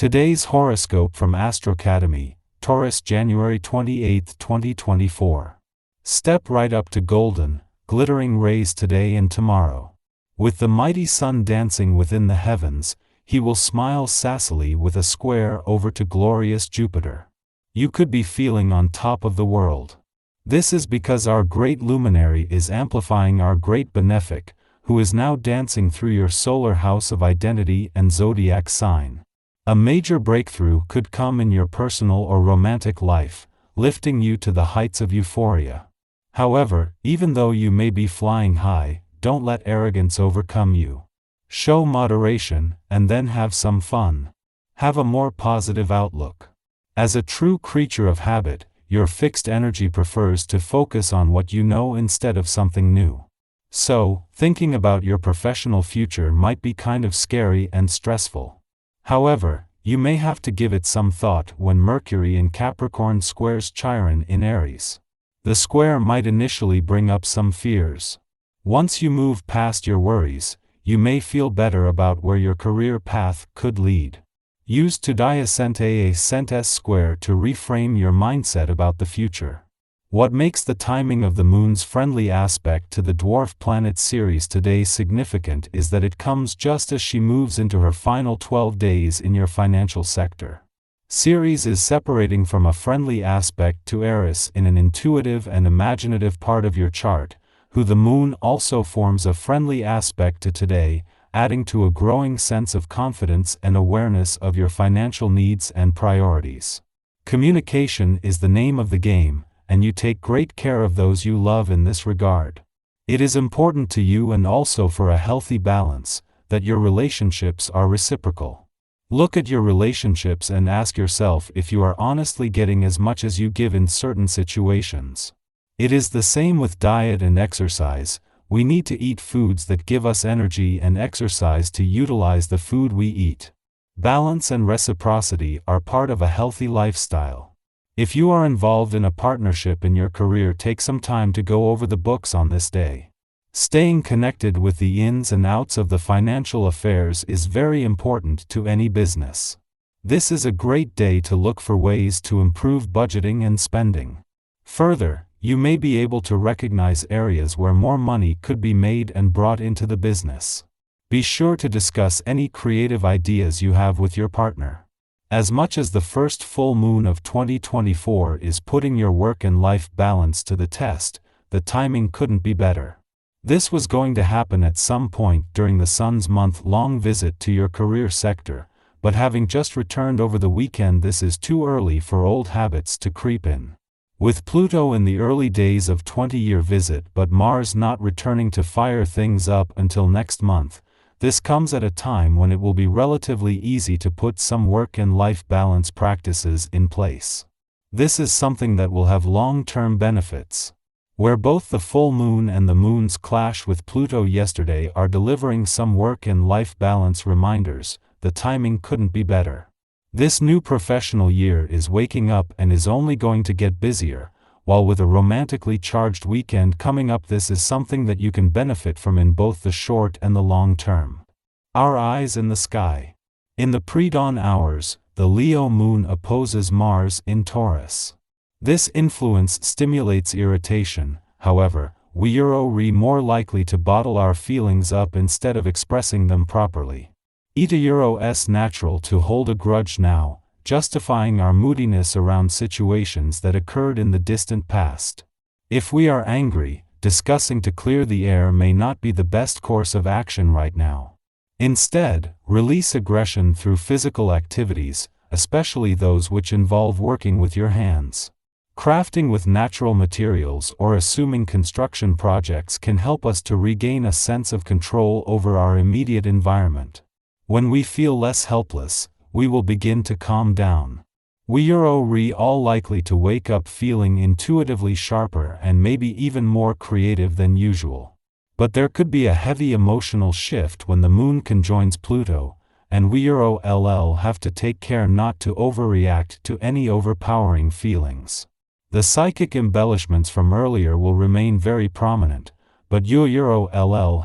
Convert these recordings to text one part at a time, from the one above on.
Today's horoscope from Astro Academy, Taurus, January 28, 2024. Step right up to golden, glittering rays today and tomorrow. With the mighty sun dancing within the heavens, he will smile sassily with a square over to glorious Jupiter. You could be feeling on top of the world. This is because our great luminary is amplifying our great benefic, who is now dancing through your solar house of identity and zodiac sign. A major breakthrough could come in your personal or romantic life, lifting you to the heights of euphoria. However, even though you may be flying high, don't let arrogance overcome you. Show moderation, and then have some fun. Have a more positive outlook. As a true creature of habit, your fixed energy prefers to focus on what you know instead of something new. So, thinking about your professional future might be kind of scary and stressful. However, you may have to give it some thought when Mercury in Capricorn squares Chiron in Aries. The square might initially bring up some fears. Once you move past your worries, you may feel better about where your career path could lead. Use Tudayasente Ascent square to reframe your mindset about the future. What makes the timing of the moon's friendly aspect to the dwarf planet Ceres today significant is that it comes just as she moves into her final 12 days in your financial sector. Ceres is separating from a friendly aspect to Eris in an intuitive and imaginative part of your chart, who the moon also forms a friendly aspect to today, adding to a growing sense of confidence and awareness of your financial needs and priorities. Communication is the name of the game, and you take great care of those you love in this regard. It is important to you and also for a healthy balance, that your relationships are reciprocal. Look at your relationships and ask yourself if you are honestly getting as much as you give in certain situations. It is the same with diet and exercise. We need to eat foods that give us energy and exercise to utilize the food we eat. Balance and reciprocity are part of a healthy lifestyle. If you are involved in a partnership in your career, take some time to go over the books on this day. Staying connected with the ins and outs of the financial affairs is very important to any business. This is a great day to look for ways to improve budgeting and spending. Further, you may be able to recognize areas where more money could be made and brought into the business. Be sure to discuss any creative ideas you have with your partner. As much as the first full moon of 2024 is putting your work and life balance to the test, the timing couldn't be better. This was going to happen at some point during the sun's month-long visit to your career sector, but having just returned over the weekend, this is too early for old habits to creep in. With Pluto in the early days of 20-year visit but Mars not returning to fire things up until next month, this comes at a time when it will be relatively easy to put some work and life balance practices in place. This is something that will have long-term benefits. Where both the full moon and the moon's clash with Pluto yesterday are delivering some work and life balance reminders, the timing couldn't be better. This new professional year is waking up and is only going to get busier, while with a romantically charged weekend coming up, this is something that you can benefit from in both the short and the long term. Our eyes in the sky. In the pre-dawn hours, the Leo moon opposes Mars in Taurus. This influence stimulates irritation. However, we are more likely to bottle our feelings up instead of expressing them properly. It is natural to hold a grudge now, justifying our moodiness around situations that occurred in the distant past. If we are angry, discussing to clear the air may not be the best course of action right now. Instead, release aggression through physical activities, especially those which involve working with your hands. Crafting with natural materials or assuming construction projects can help us to regain a sense of control over our immediate environment. When we feel less helpless, we will begin to calm down. We are all likely to wake up feeling intuitively sharper and maybe even more creative than usual. But there could be a heavy emotional shift when the moon conjoins Pluto, and we have to take care not to overreact to any overpowering feelings. The psychic embellishments from earlier will remain very prominent, but you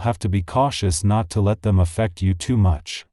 have to be cautious not to let them affect you too much.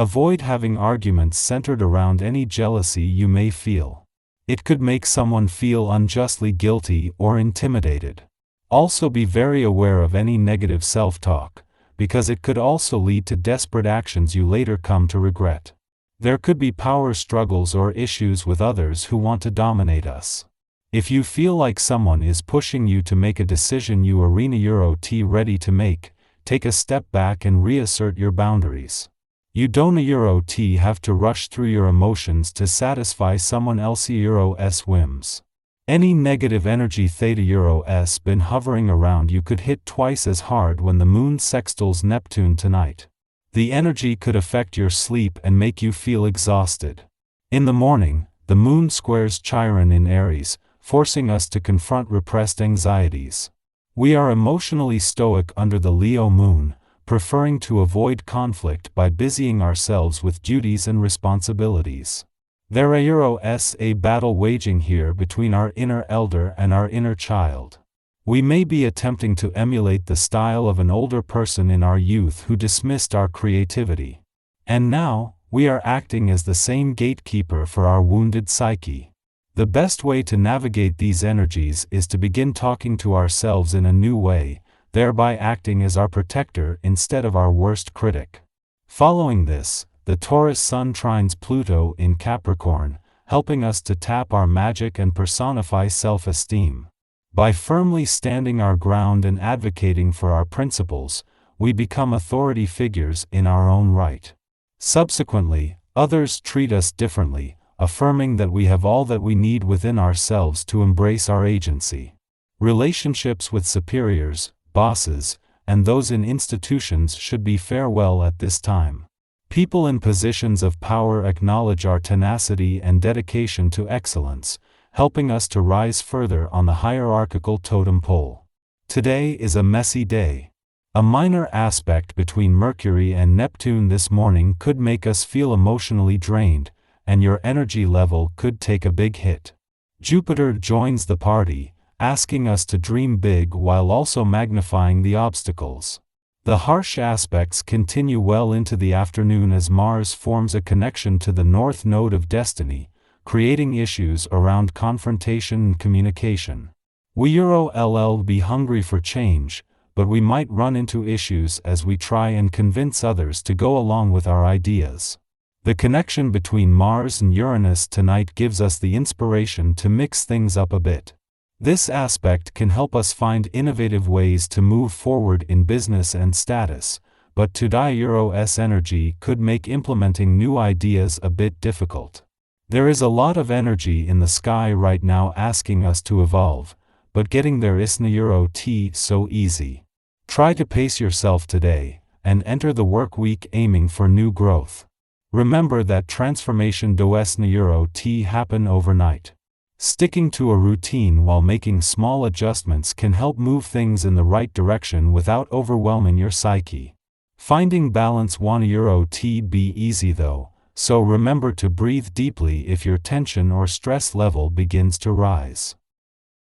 Avoid having arguments centered around any jealousy you may feel. It could make someone feel unjustly guilty or intimidated. Also be very aware of any negative self-talk, because it could also lead to desperate actions you later come to regret. There could be power struggles or issues with others who want to dominate us. If you feel like someone is pushing you to make a decision you are ready to make, take a step back and reassert your boundaries. You don't have to rush through your emotions to satisfy someone else's whims. Any negative energy Theta been hovering around you could hit twice as hard when the moon sextiles Neptune tonight. The energy could affect your sleep and make you feel exhausted. In the morning, the moon squares Chiron in Aries, forcing us to confront repressed anxieties. We are emotionally stoic under the Leo moon, preferring to avoid conflict by busying ourselves with duties and responsibilities. There is a battle waging here between our inner elder and our inner child. We may be attempting to emulate the style of an older person in our youth who dismissed our creativity. And now, we are acting as the same gatekeeper for our wounded psyche. The best way to navigate these energies is to begin talking to ourselves in a new way, thereby acting as our protector instead of our worst critic. Following this, the Taurus Sun trines Pluto in Capricorn, helping us to tap our magic and personify self-esteem. By firmly standing our ground and advocating for our principles, we become authority figures in our own right. Subsequently, others treat us differently, affirming that we have all that we need within ourselves to embrace our agency. Relationships with superiors, bosses, and those in institutions should be farewell at this time. People in positions of power acknowledge our tenacity and dedication to excellence, helping us to rise further on the hierarchical totem pole. Today is a messy day. A minor aspect between Mercury and Neptune this morning could make us feel emotionally drained, and your energy level could take a big hit. Jupiter joins the party, asking us to dream big while also magnifying the obstacles. The harsh aspects continue well into the afternoon as Mars forms a connection to the North Node of Destiny, creating issues around confrontation and communication. We'll be hungry for change, but we might run into issues as we try and convince others to go along with our ideas. The connection between Mars and Uranus tonight gives us the inspiration to mix things up a bit. This aspect can help us find innovative ways to move forward in business and status, but today's energy could make implementing new ideas a bit difficult. There is a lot of energy in the sky right now asking us to evolve, but getting there isn't so easy. Try to pace yourself today, and enter the work week aiming for new growth. Remember that transformation doesn't happen overnight. Sticking to a routine while making small adjustments can help move things in the right direction without overwhelming your psyche. Finding balance won't be easy though, so remember to breathe deeply if your tension or stress level begins to rise.